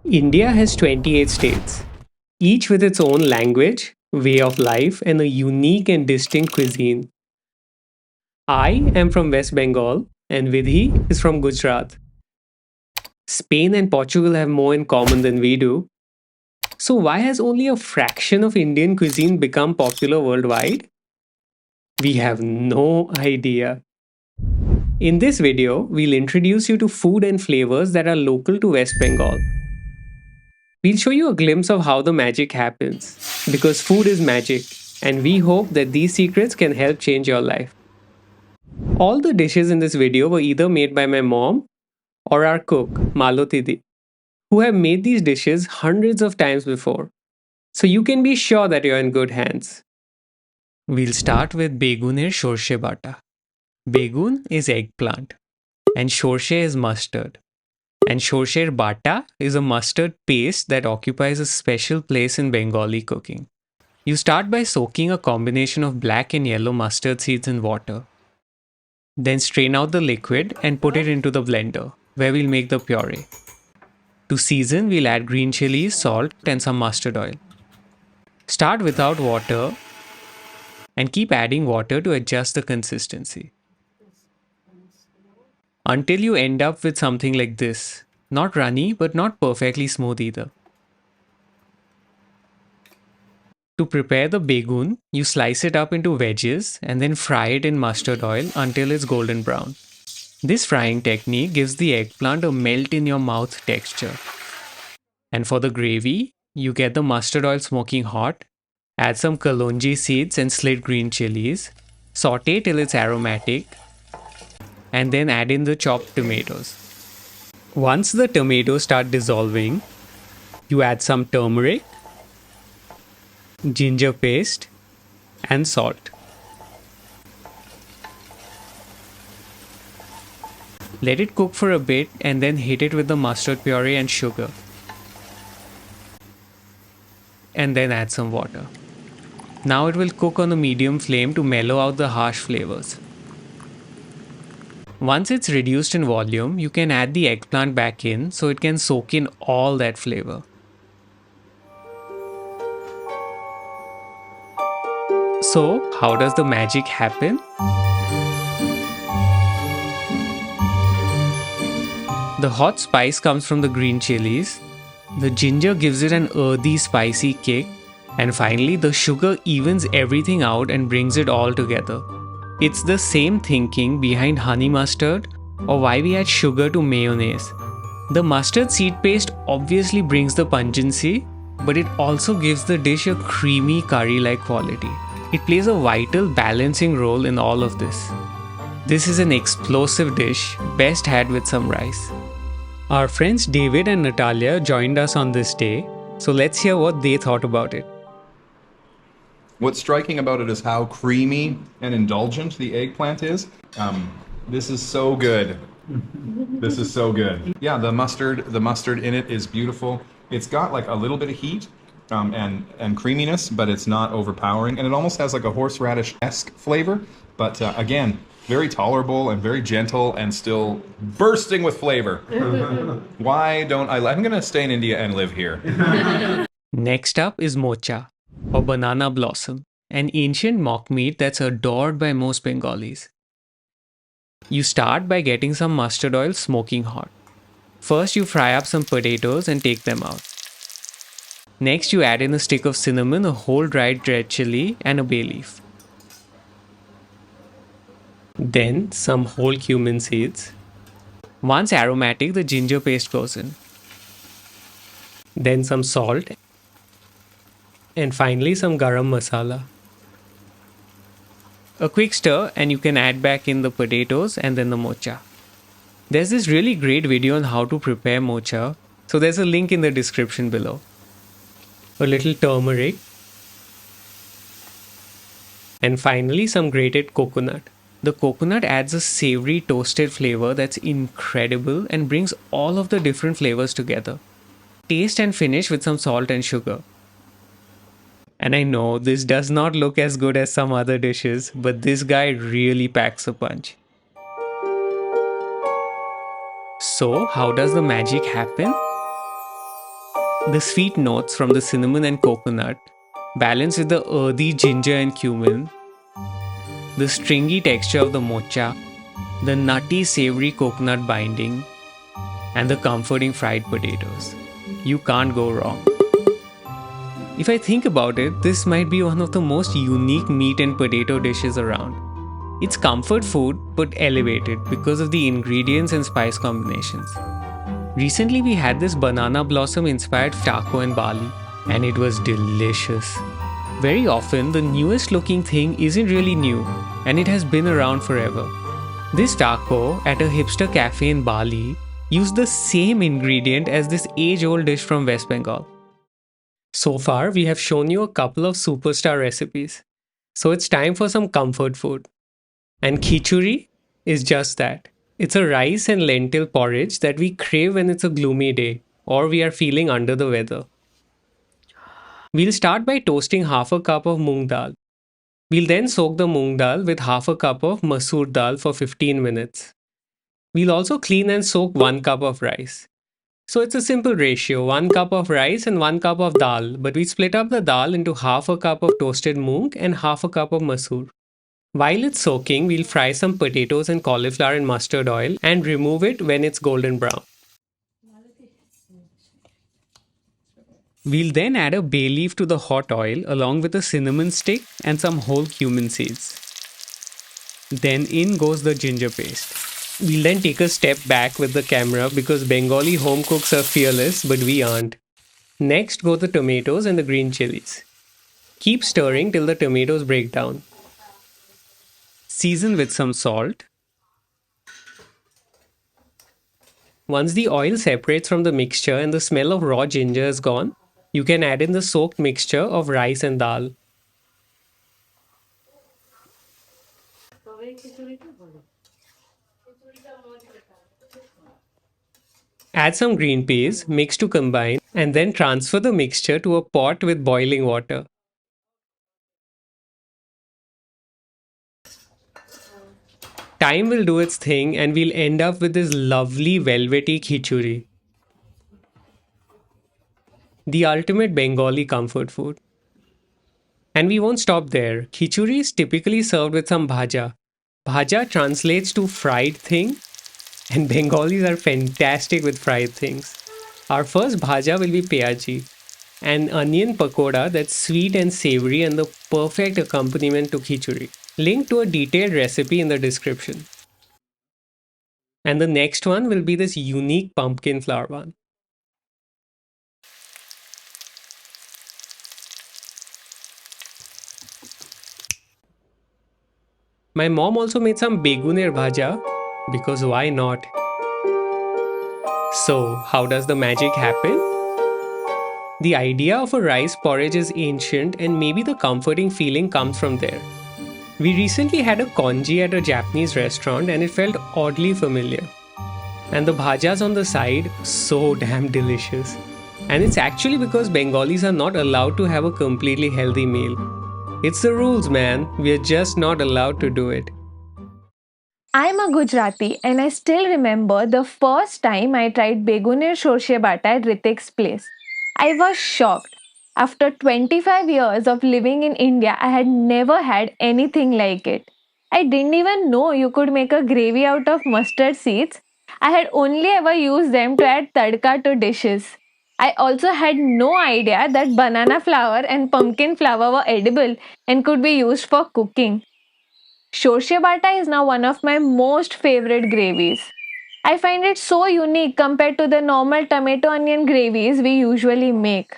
India has 28 states, each with its own language, way of life, and a unique and distinct cuisine. I am from West Bengal, and Vidhi is from Gujarat. Spain and Portugal have more in common than we do. So, why has only a fraction of Indian cuisine become popular worldwide? We have no idea. In this video, we'll introduce you to food and flavors that are local to West Bengal. We'll show you a glimpse of how the magic happens. Because food is magic, and we hope that these secrets can help change your life. All the dishes in this video were either made by my mom or our cook, Malotidi, who have made these dishes hundreds of times before. So you can be sure that you're in good hands. We'll start with beguner Shorshe Bata. Begun is eggplant, and Shorshe is mustard. And Shorshe Bata is a mustard paste that occupies a special place in Bengali cooking. You start by soaking a combination of black and yellow mustard seeds in water. Then strain out the liquid and put it into the blender, where we'll make the puree. To season, we'll add green chilies, salt, and some mustard oil. Start without water and keep adding water to adjust the consistency. Until you end up with something like this. Not runny, but not perfectly smooth either. To prepare the begun, you slice it up into wedges and then fry it in mustard oil until it's golden brown. This frying technique gives the eggplant a melt in your mouth texture. And for the gravy, you get the mustard oil smoking hot, add some kalonji seeds and slit green chilies, saute till it's aromatic, and then add in the chopped tomatoes. Once the tomatoes start dissolving, you add some turmeric, ginger paste, and salt. Let it cook for a bit and then hit it with the mustard puree and sugar. And then add some water. Now it will cook on a medium flame to mellow out the harsh flavors. Once it's reduced in volume, you can add the eggplant back in so it can soak in all that flavor. So, how does the magic happen? The hot spice comes from the green chilies, the ginger gives it an earthy, spicy kick, and finally the sugar evens everything out and brings it all together. It's the same thinking behind honey mustard or why we add sugar to mayonnaise. The mustard seed paste obviously brings the pungency, but it also gives the dish a creamy curry-like quality. It plays a vital balancing role in all of this. This is an explosive dish, best had with some rice. Our friends David and Natalia joined us on this day, so let's hear what they thought about it. What's striking about it is how creamy and indulgent the eggplant is. This is so good. This is so good. Yeah, the mustard in it is beautiful. It's got like a little bit of heat and creaminess, but it's not overpowering. And it almost has like a horseradish-esque flavor. But again, very tolerable and very gentle and still bursting with flavor. Why don't I'm going to stay in India and live here. Next up is Mocha, or banana blossom, an ancient mock meat that's adored by most Bengalis. You start by getting some mustard oil smoking hot. First, you fry up some potatoes and take them out. Next, you add in a stick of cinnamon, a whole dried red chili, and a bay leaf. Then, some whole cumin seeds. Once aromatic, the ginger paste goes in. Then some salt. And finally, some garam masala. A quick stir and you can add back in the potatoes and then the mocha. There's this really great video on how to prepare mocha, so there's a link in the description below. A little turmeric. And finally, some grated coconut. The coconut adds a savory toasted flavor that's incredible and brings all of the different flavors together. Taste and finish with some salt and sugar. And I know this does not look as good as some other dishes, but this guy really packs a punch. So, how does the magic happen? The sweet notes from the cinnamon and coconut, balanced with the earthy ginger and cumin, the stringy texture of the mocha, the nutty savory coconut binding, and the comforting fried potatoes. You can't go wrong. If I think about it, this might be one of the most unique meat and potato dishes around. It's comfort food but elevated because of the ingredients and spice combinations. Recently, we had this banana blossom inspired taco in Bali, and it was delicious. Very often, the newest looking thing isn't really new, and it has been around forever. This taco at a hipster cafe in Bali used the same ingredient as this age old dish from West Bengal. So far, we have shown you a couple of superstar recipes. So it's time for some comfort food. And khichuri is just that. It's a rice and lentil porridge that we crave when it's a gloomy day or we are feeling under the weather. We'll start by toasting half a cup of moong dal. We'll then soak the moong dal with half a cup of masoor dal for 15 minutes. We'll also clean and soak 1 cup of rice. So it's a simple ratio, 1 cup of rice and 1 cup of dal, but we split up the dal into half a cup of toasted moong and half a cup of masoor. While it's soaking, we'll fry some potatoes and cauliflower in mustard oil and remove it when it's golden brown. We'll then add a bay leaf to the hot oil along with a cinnamon stick and some whole cumin seeds. Then in goes the ginger paste. We'll then take a step back with the camera because Bengali home cooks are fearless, but we aren't. Next go the tomatoes and the green chilies. Keep stirring till the tomatoes break down. Season with some salt. Once the oil separates from the mixture and the smell of raw ginger is gone, you can add in the soaked mixture of rice and dal. Add some green peas, mix to combine, and then transfer the mixture to a pot with boiling water. Time will do its thing and we'll end up with this lovely velvety khichuri, the ultimate Bengali comfort food. And we won't stop there. Khichuri is typically served with some bhaja. Bhaja translates to fried thing, and Bengalis are fantastic with fried things. Our first bhaja will be peaji, an onion pakoda that's sweet and savory and the perfect accompaniment to khichuri. Link to a detailed recipe in the description. And the next one will be this unique pumpkin flower one. My mom also made some beguner bhaja because why not? So, how does the magic happen? The idea of a rice porridge is ancient and maybe the comforting feeling comes from there. We recently had a congee at a Japanese restaurant and it felt oddly familiar. And the bhajas on the side, so damn delicious. And it's actually because Bengalis are not allowed to have a completely healthy meal. It's the rules, man. We're just not allowed to do it. I'm a Gujarati and I still remember the first time I tried Beguner Shorshe Bata at Ritik's place. I was shocked. After 25 years of living in India, I had never had anything like it. I didn't even know you could make a gravy out of mustard seeds. I had only ever used them to add tadka to dishes. I also had no idea that banana flour and pumpkin flour were edible and could be used for cooking. Shorshe Bata is now one of my most favorite gravies. I find it so unique compared to the normal tomato onion gravies we usually make.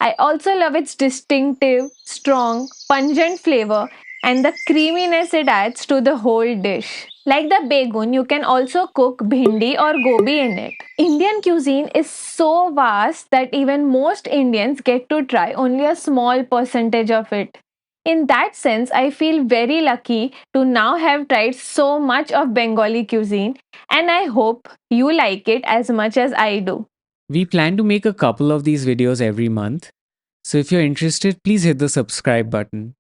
I also love its distinctive, strong, pungent flavor and the creaminess it adds to the whole dish. Like the begun, you can also cook bhindi or gobi in it. Indian cuisine is so vast that even most Indians get to try only a small percentage of it. In that sense, I feel very lucky to now have tried so much of Bengali cuisine, and I hope you like it as much as I do. We plan to make a couple of these videos every month. So if you're interested, please hit the subscribe button.